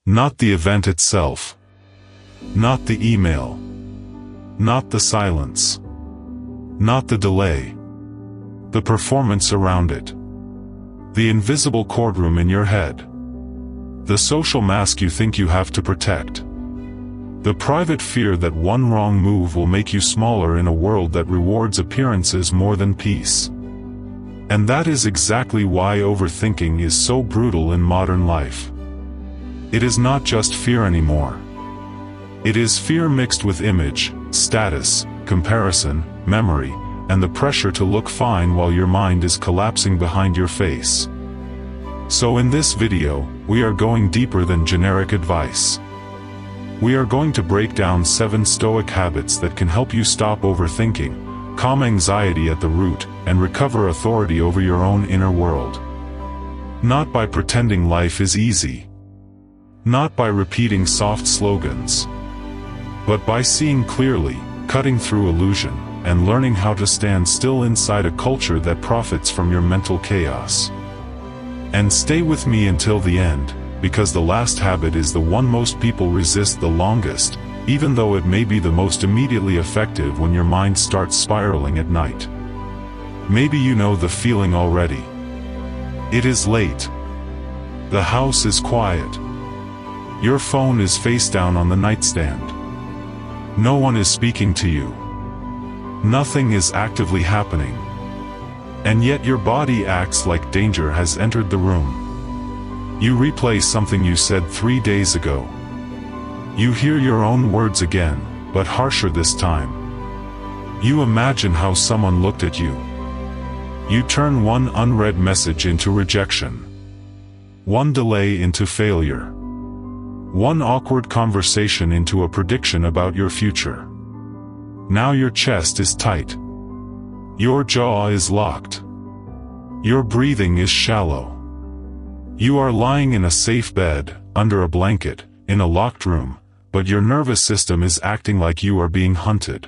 Not the event itself. Not the email. Not the silence. Not the delay. The performance around it. The invisible courtroom in your head. The social mask you think you have to protect. The private fear that one wrong move will make you smaller in a world that rewards appearances more than peace. And that is exactly why overthinking is so brutal in modern life. It is not just fear anymore. It is fear mixed with image, status, comparison, memory, and the pressure to look fine while your mind is collapsing behind your face. So in this video, we are going deeper than generic advice. We are going to break down 7 Stoic habits that can help you stop overthinking, calm anxiety at the root, and recover authority over your own inner world. Not by pretending life is easy. Not by repeating soft slogans. But by seeing clearly, cutting through illusion, and learning how to stand still inside a culture that profits from your mental chaos. And stay with me until the end, because the last habit is the one most people resist the longest, even though it may be the most immediately effective when your mind starts spiraling at night. Maybe you know the feeling already. It is late. The house is quiet. Your phone is face down on the nightstand. No one is speaking to you. Nothing is actively happening. And yet your body acts like danger has entered the room. You replay something you said 3 days ago. You hear your own words again, but harsher this time. You imagine how someone looked at you. You turn one unread message into rejection. One delay into failure. One awkward conversation into a prediction about your future. Now your chest is tight. Your jaw is locked. Your breathing is shallow. You are lying in a safe bed, under a blanket, in a locked room, but your nervous system is acting like you are being hunted.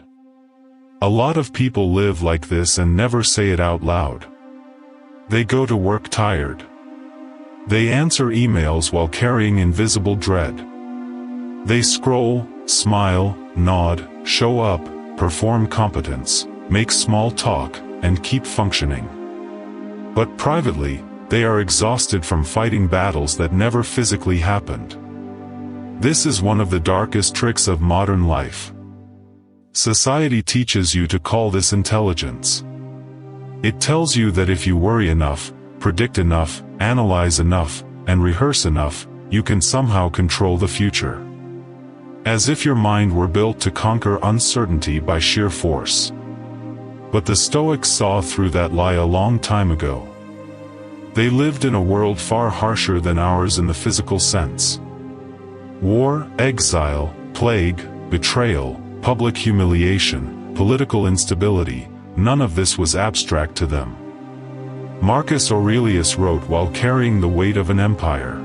A lot of people live like this and never say it out loud. They go to work tired. They answer emails while carrying invisible dread. They scroll, smile, nod, show up, perform competence, make small talk, and keep functioning. But privately, they are exhausted from fighting battles that never physically happened. This is one of the darkest tricks of modern life. Society teaches you to call this intelligence. It tells you that if you worry enough, predict enough, analyze enough, and rehearse enough, you can somehow control the future. As if your mind were built to conquer uncertainty by sheer force. But the Stoics saw through that lie a long time ago. They lived in a world far harsher than ours in the physical sense. War, exile, plague, betrayal, public humiliation, political instability, none of this was abstract to them. Marcus Aurelius wrote while carrying the weight of an empire.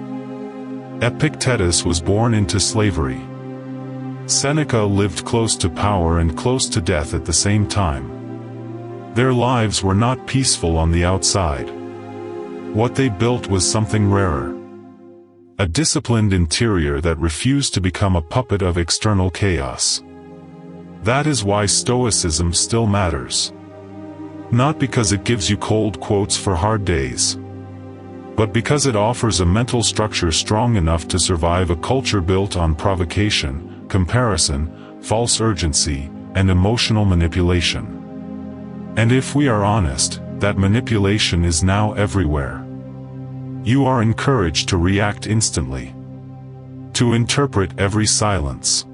Epictetus was born into slavery. Seneca lived close to power and close to death at the same time. Their lives were not peaceful on the outside. What they built was something rarer. A disciplined interior that refused to become a puppet of external chaos. That is why Stoicism still matters. Not because it gives you cold quotes for hard days, but because it offers a mental structure strong enough to survive a culture built on provocation, comparison, false urgency, and emotional manipulation. And if we are honest, that manipulation is now everywhere. You are encouraged to react instantly. To interpret every silence.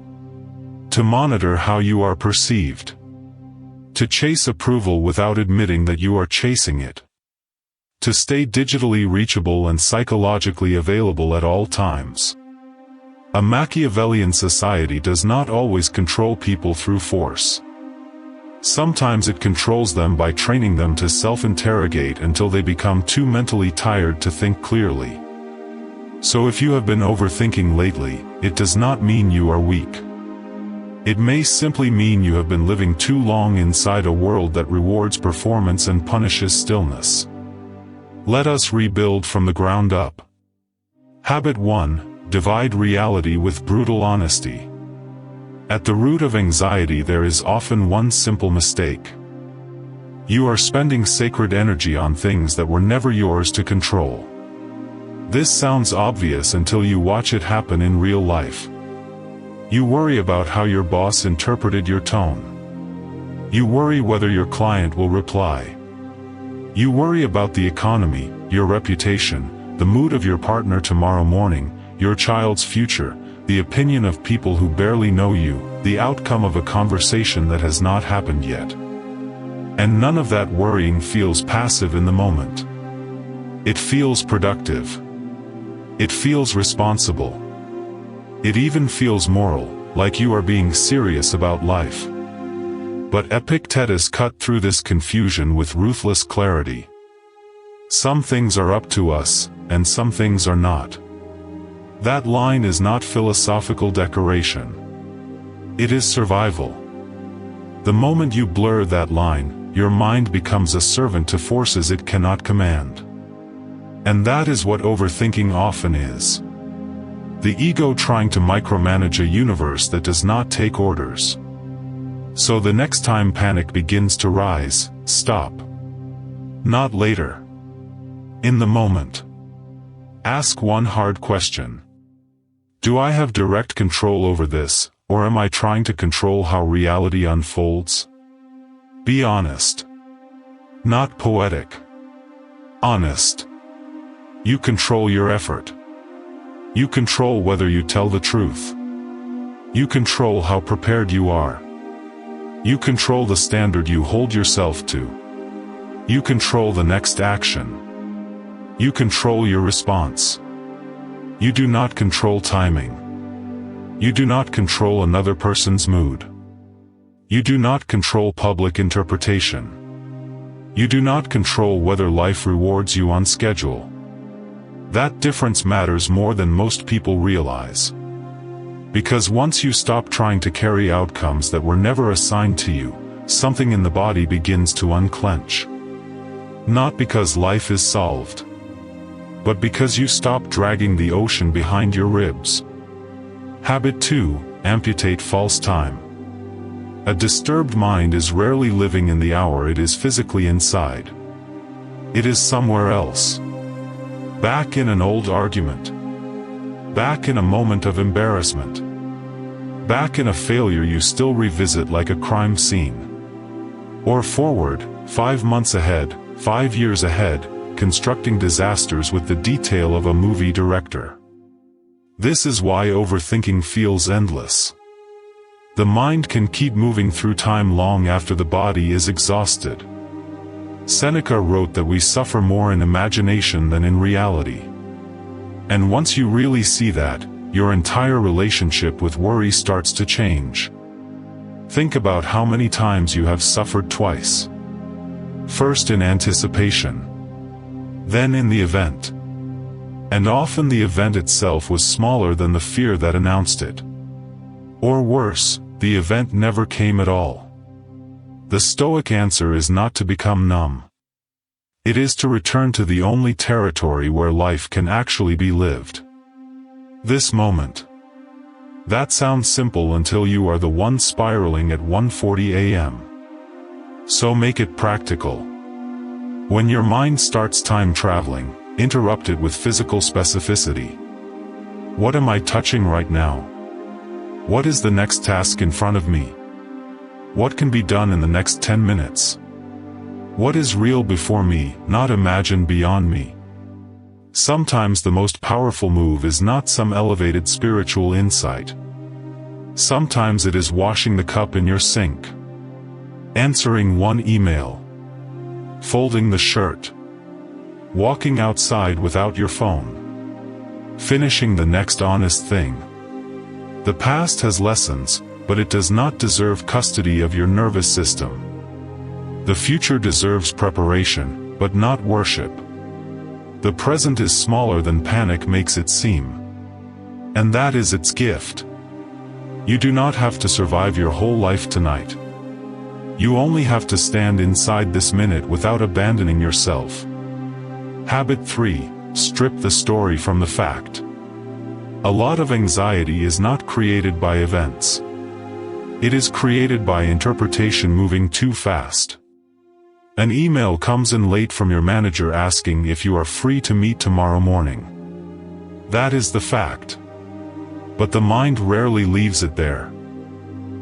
To monitor how you are perceived. To chase approval without admitting that you are chasing it. To stay digitally reachable and psychologically available at all times. A Machiavellian society does not always control people through force. Sometimes it controls them by training them to self-interrogate until they become too mentally tired to think clearly. So if you have been overthinking lately, it does not mean you are weak. It may simply mean you have been living too long inside a world that rewards performance and punishes stillness. Let us rebuild from the ground up. Habit 1. divide reality with brutal honesty. At the root of anxiety there is often one simple mistake. You are spending sacred energy on things that were never yours to control. This sounds obvious until you watch it happen in real life. You worry about how your boss interpreted your tone. You worry whether your client will reply. You worry about the economy, your reputation, the mood of your partner tomorrow morning, your child's future, the opinion of people who barely know you, the outcome of a conversation that has not happened yet. And none of that worrying feels passive in the moment. It feels productive. It feels responsible. It even feels moral, like you are being serious about life. But Epictetus cut through this confusion with ruthless clarity. Some things are up to us, and some things are not. That line is not philosophical decoration. It is survival. The moment you blur that line, your mind becomes a servant to forces it cannot command. And that is what overthinking often is. The ego trying to micromanage a universe that does not take orders. So the next time panic begins to rise, stop. Not later. In the moment. Ask one hard question. Do I have direct control over this, or am I trying to control how reality unfolds? Be honest. Not poetic. Honest. You control your effort. You control whether you tell the truth. You control how prepared you are. You control the standard you hold yourself to. You control the next action. You control your response. You do not control timing. You do not control another person's mood. You do not control public interpretation. You do not control whether life rewards you on schedule. That difference matters more than most people realize. Because once you stop trying to carry outcomes that were never assigned to you, something in the body begins to unclench. Not because life is solved, but because you stop dragging the ocean behind your ribs. Habit 2, amputate false time. A disturbed mind is rarely living in the hour it is physically inside. It is somewhere else. Back in an old argument. Back in a moment of embarrassment. Back in a failure you still revisit like a crime scene. Or forward, 5 months ahead, 5 years ahead, constructing disasters with the detail of a movie director. This is why overthinking feels endless. The mind can keep moving through time long after the body is exhausted. Seneca wrote that we suffer more in imagination than in reality. And once you really see that, your entire relationship with worry starts to change. Think about how many times you have suffered twice. First in anticipation. Then in the event. And often the event itself was smaller than the fear that announced it. Or worse, the event never came at all. The Stoic answer is not to become numb. It is to return to the only territory where life can actually be lived. This moment. That sounds simple until you are the one spiraling at 1:40 a.m. So make it practical. When your mind starts time traveling, interrupt it with physical specificity. What am I touching right now? What is the next task in front of me? What can be done in the next 10 minutes? What is real before me, not imagined beyond me? Sometimes the most powerful move is not some elevated spiritual insight. Sometimes it is washing the cup in your sink. Answering one email. Folding the shirt. Walking outside without your phone. Finishing the next honest thing. The past has lessons, but it does not deserve custody of your nervous system. The future deserves preparation, but not worship. The present is smaller than panic makes it seem. And that is its gift. You do not have to survive your whole life tonight. You only have to stand inside this minute without abandoning yourself. Habit 3, strip the story from the fact. A lot of anxiety is not created by events. It is created by interpretation moving too fast. An email comes in late from your manager asking if you are free to meet tomorrow morning. That is the fact. But the mind rarely leaves it there.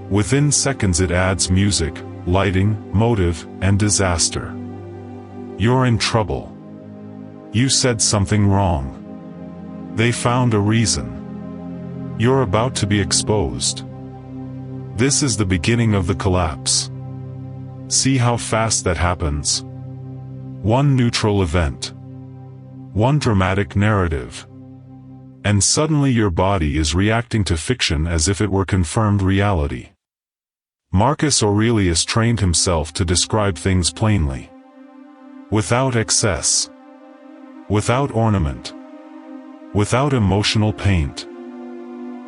Within seconds it adds music, lighting, motive, and disaster. You're in trouble. You said something wrong. They found a reason. You're about to be exposed. This is the beginning of the collapse. See how fast that happens. One neutral event. One dramatic narrative. And suddenly your body is reacting to fiction as if it were confirmed reality. Marcus Aurelius trained himself to describe things plainly. Without excess. Without ornament. Without emotional paint.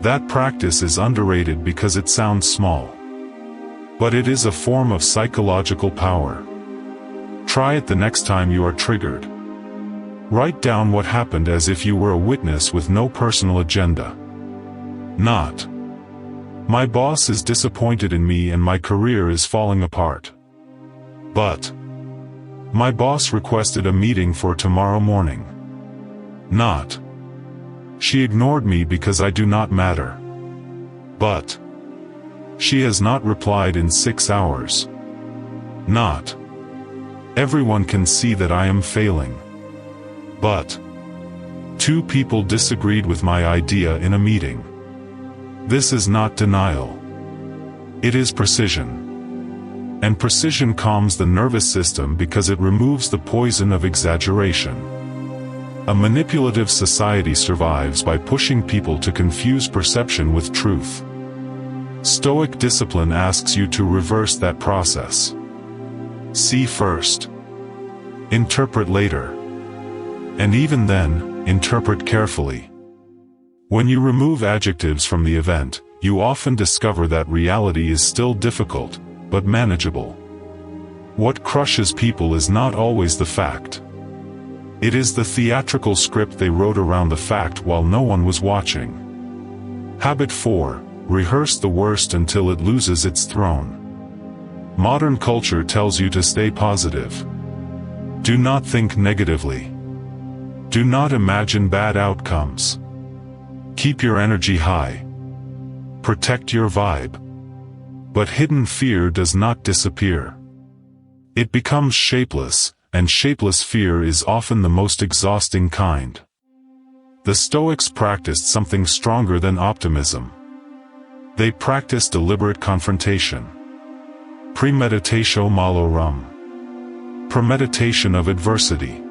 That practice is underrated because it sounds small. But it is a form of psychological power. Try it the next time you are triggered. Write down what happened as if you were a witness with no personal agenda. Not, my boss is disappointed in me and my career is falling apart. But, my boss requested a meeting for tomorrow morning. Not, she ignored me because I do not matter. But, she has not replied in 6 hours. Not, everyone can see that I am failing. But, 2 people disagreed with my idea in a meeting. This is not denial. It is precision. And precision calms the nervous system because it removes the poison of exaggeration. A manipulative society survives by pushing people to confuse perception with truth. Stoic discipline asks you to reverse that process. See first. Interpret later. And even then, interpret carefully. When you remove adjectives from the event, you often discover that reality is still difficult, but manageable. What crushes people is not always the fact. It is the theatrical script they wrote around the fact while no one was watching. Habit 4. Rehearse the worst until it loses its throne. Modern culture tells you to stay positive. Do not think negatively. Do not imagine bad outcomes. Keep your energy high. Protect your vibe. But hidden fear does not disappear. It becomes shapeless, and shapeless fear is often the most exhausting kind. The Stoics practiced something stronger than optimism. They practiced deliberate confrontation. Premeditatio malorum. Premeditation of adversity.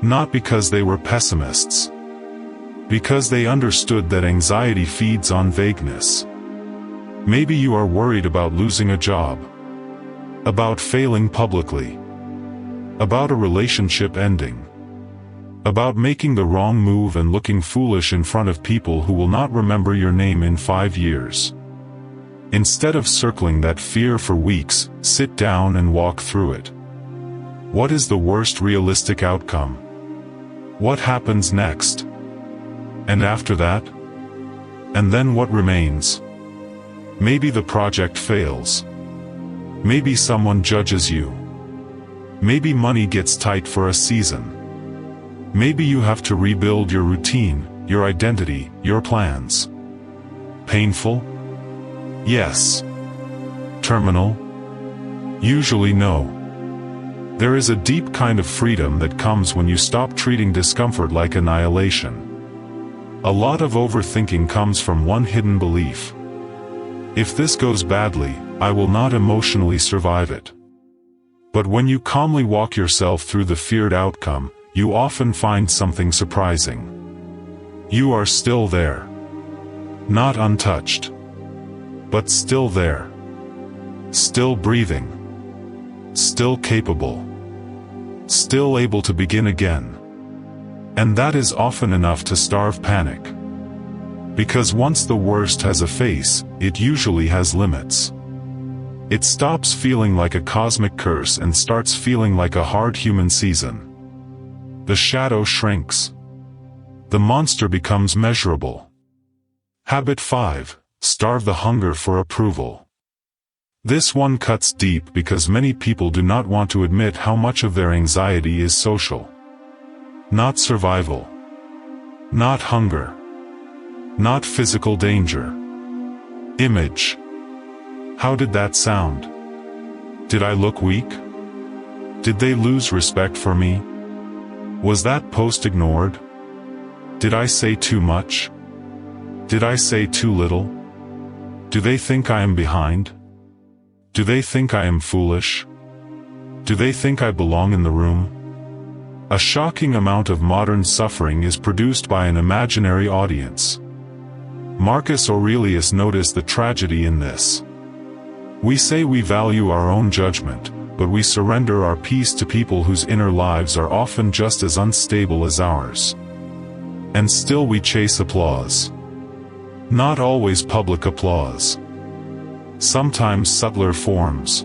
Not because they were pessimists. Because they understood that anxiety feeds on vagueness. Maybe you are worried about losing a job. About failing publicly. About a relationship ending. About making the wrong move and looking foolish in front of people who will not remember your name in 5 years. Instead of circling that fear for weeks, sit down and walk through it. What is the worst realistic outcome? What happens next? And after that? And then what remains? Maybe the project fails. Maybe someone judges you. Maybe money gets tight for a season. Maybe you have to rebuild your routine, your identity, your plans. Painful? Yes. Terminal? Usually no. There is a deep kind of freedom that comes when you stop treating discomfort like annihilation. A lot of overthinking comes from one hidden belief. If this goes badly, I will not emotionally survive it. But when you calmly walk yourself through the feared outcome, you often find something surprising. You are still there. Not untouched. But still there. Still breathing. Still capable. Still able to begin again. And that is often enough to starve panic. Because once the worst has a face, it usually has limits. It stops feeling like a cosmic curse and starts feeling like a hard human season. The shadow shrinks. The monster becomes measurable. Habit 5. Starve the hunger for approval. This one cuts deep because many people do not want to admit how much of their anxiety is social. Not survival. Not hunger. Not physical danger. Image. How did that sound? Did I look weak? Did they lose respect for me? Was that post ignored? Did I say too much? Did I say too little? Do they think I am behind? Do they think I am foolish? Do they think I belong in the room? A shocking amount of modern suffering is produced by an imaginary audience. Marcus Aurelius noticed the tragedy in this. We say we value our own judgment, but we surrender our peace to people whose inner lives are often just as unstable as ours. And still we chase applause. Not always public applause. Sometimes subtler forms.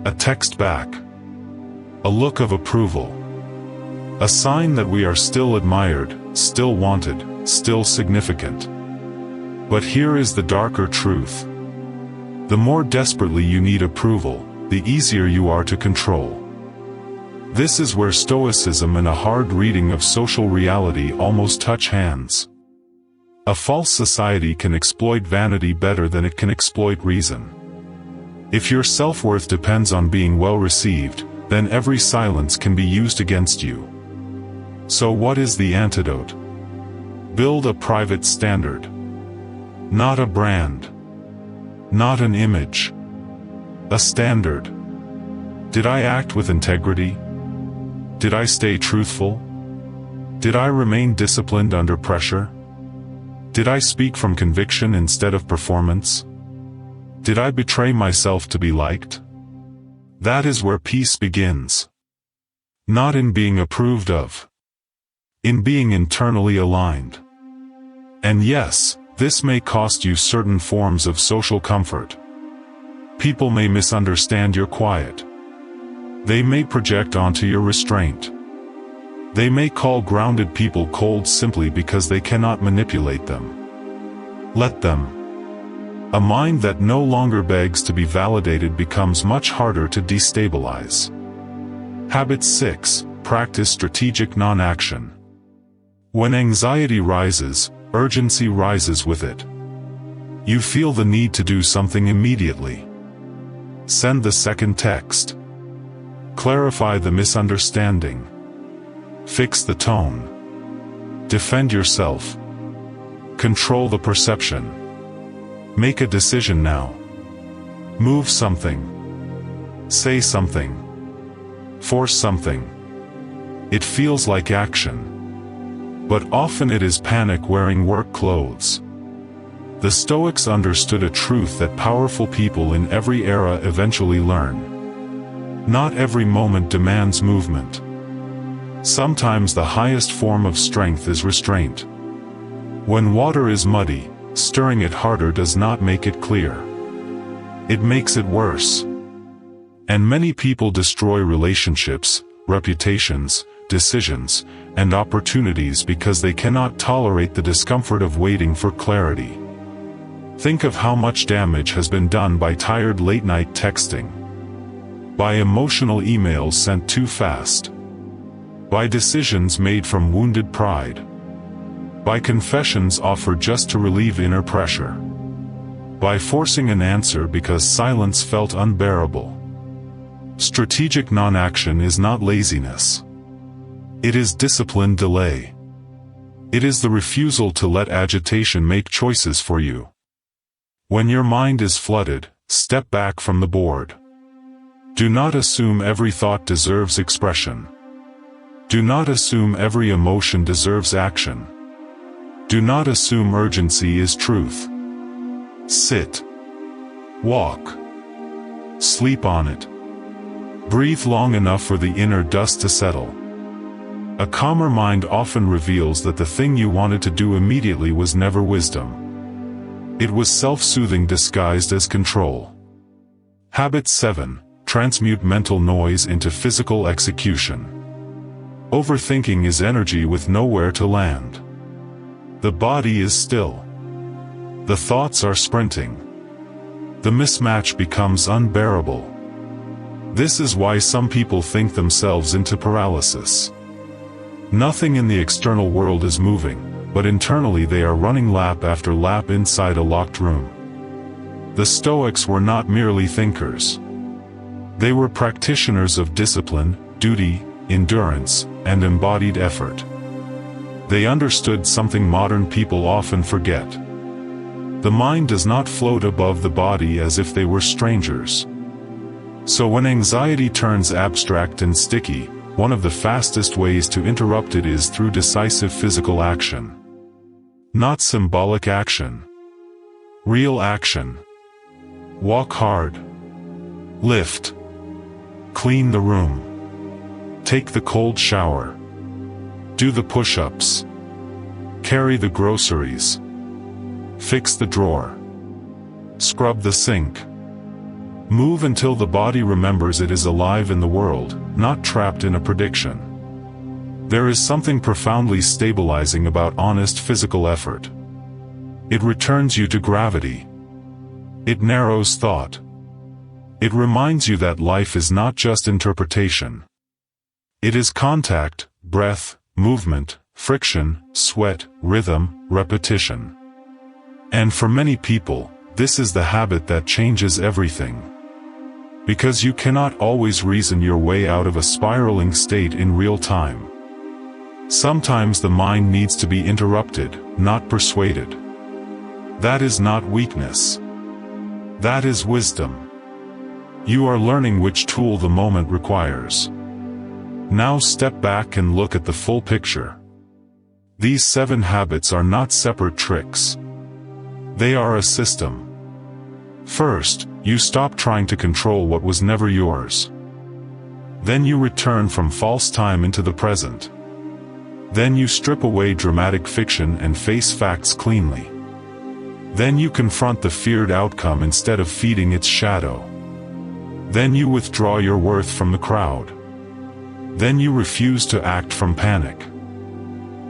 A text back. A look of approval. A sign that we are still admired, still wanted, still significant. But here is the darker truth. The more desperately you need approval, the easier you are to control. This is where Stoicism and a hard reading of social reality almost touch hands. A false society can exploit vanity better than it can exploit reason. If your self-worth depends on being well received, then every silence can be used against you. So what is the antidote? Build a private standard. Not a brand. Not an image. A standard. Did I act with integrity? Did I stay truthful? Did I remain disciplined under pressure? Did I speak from conviction instead of performance? Did I betray myself to be liked? That is where peace begins. Not in being approved of. In being internally aligned. And yes, this may cost you certain forms of social comfort. People may misunderstand your quiet. They may project onto your restraint. They may call grounded people cold simply because they cannot manipulate them. Let them. A mind that no longer begs to be validated becomes much harder to destabilize. Habit 6. Practice strategic non-action. When anxiety rises, urgency rises with it. You feel the need to do something immediately. Send the second text. Clarify the misunderstanding. Fix the tone. Defend yourself. Control the perception. Make a decision now. Move something. Say something. Force something. It feels like action. But often it is panic wearing work clothes. The Stoics understood a truth that powerful people in every era eventually learn. Not every moment demands movement. Sometimes the highest form of strength is restraint. When water is muddy, stirring it harder does not make it clear. It makes it worse. And many people destroy relationships, reputations, decisions, and opportunities because they cannot tolerate the discomfort of waiting for clarity. Think of how much damage has been done by tired late-night texting. By emotional emails sent too fast. By decisions made from wounded pride. By confessions offered just to relieve inner pressure. By forcing an answer because silence felt unbearable. Strategic non-action is not laziness. It is disciplined delay. It is the refusal to let agitation make choices for you. When your mind is flooded, step back from the board. Do not assume every thought deserves expression. Do not assume every emotion deserves action. Do not assume urgency is truth. Sit. Walk. Sleep on it. Breathe long enough for the inner dust to settle. A calmer mind often reveals that the thing you wanted to do immediately was never wisdom. It was self-soothing disguised as control. Habit 7. Transmute mental noise into physical execution. Overthinking is energy with nowhere to land. The body is still. The thoughts are sprinting. The mismatch becomes unbearable. This is why some people think themselves into paralysis. Nothing in the external world is moving, but internally they are running lap after lap inside a locked room. The Stoics were not merely thinkers. They were practitioners of discipline, duty, endurance, and embodied effort. They understood something modern people often forget. The mind does not float above the body as if they were strangers. So when anxiety turns abstract and sticky, one of the fastest ways to interrupt it is through decisive physical action. Not symbolic action. Real action. Walk hard. Lift. Clean the room. Take the cold shower. Do the push-ups. Carry the groceries. Fix the drawer. Scrub the sink. Move until the body remembers it is alive in the world, not trapped in a prediction. There is something profoundly stabilizing about honest physical effort. It returns you to gravity. It narrows thought. It reminds you that life is not just interpretation. It is contact, breath, movement, friction, sweat, rhythm, repetition. And for many people, this is the habit that changes everything. Because you cannot always reason your way out of a spiraling state in real time. Sometimes the mind needs to be interrupted, not persuaded. That is not weakness. That is wisdom. You are learning which tool the moment requires. Now step back and look at the full picture. These 7 habits are not separate tricks. They are a system. First, you stop trying to control what was never yours. Then you return from false time into the present. Then you strip away dramatic fiction and face facts cleanly. Then you confront the feared outcome instead of feeding its shadow. Then you withdraw your worth from the crowd. Then you refuse to act from panic.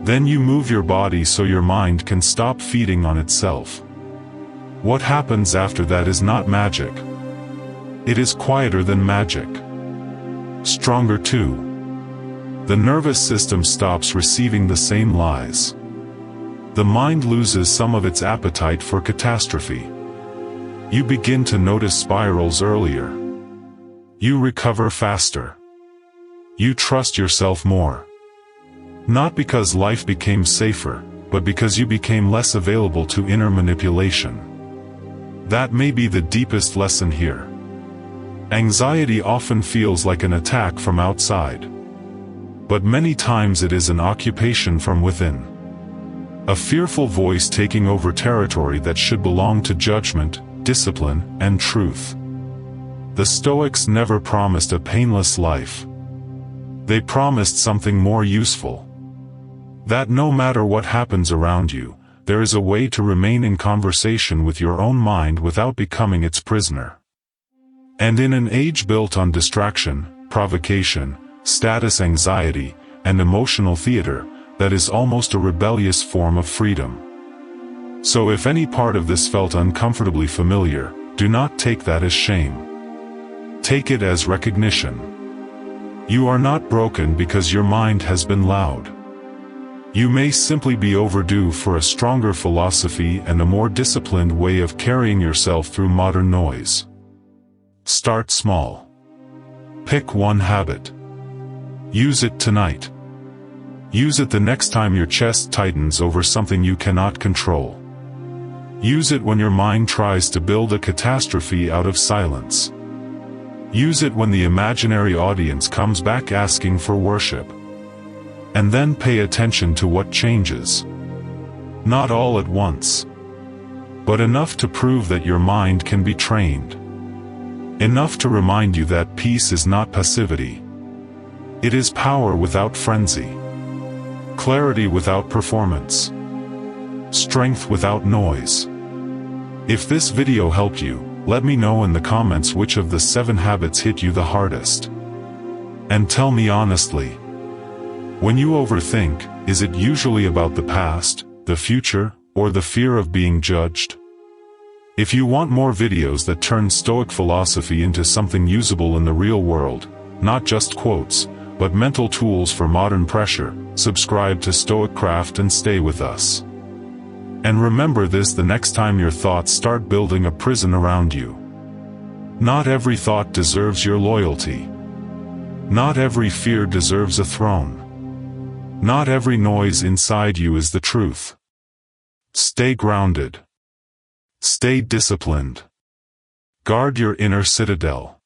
Then you move your body so your mind can stop feeding on itself. What happens after that is not magic. It is quieter than magic. Stronger too. The nervous system stops receiving the same lies. The mind loses some of its appetite for catastrophe. You begin to notice spirals earlier. You recover faster. You trust yourself more. Not because life became safer, but because you became less available to inner manipulation. That may be the deepest lesson here. Anxiety often feels like an attack from outside. But many times it is an occupation from within. A fearful voice taking over territory that should belong to judgment, discipline, and truth. The Stoics never promised a painless life. They promised something more useful. That no matter what happens around you, there is a way to remain in conversation with your own mind without becoming its prisoner. And in an age built on distraction, provocation, status anxiety, and emotional theater, that is almost a rebellious form of freedom. So if any part of this felt uncomfortably familiar, do not take that as shame. Take it as recognition. You are not broken because your mind has been loud. You may simply be overdue for a stronger philosophy and a more disciplined way of carrying yourself through modern noise. Start small. Pick one habit. Use it tonight. Use it the next time your chest tightens over something you cannot control. Use it when your mind tries to build a catastrophe out of silence. Use it when the imaginary audience comes back asking for worship. And then pay attention to what changes. Not all at once. But enough to prove that your mind can be trained. Enough to remind you that peace is not passivity. It is power without frenzy. Clarity without performance. Strength without noise. If this video helped you, let me know in the comments which of the 7 habits hit you the hardest. And tell me honestly. When you overthink, is it usually about the past, the future, or the fear of being judged? If you want more videos that turn Stoic philosophy into something usable in the real world, not just quotes, but mental tools for modern pressure, subscribe to Stoic Craft and stay with us. And remember this the next time your thoughts start building a prison around you. Not every thought deserves your loyalty. Not every fear deserves a throne. Not every noise inside you is the truth. Stay grounded. Stay disciplined. Guard your inner citadel.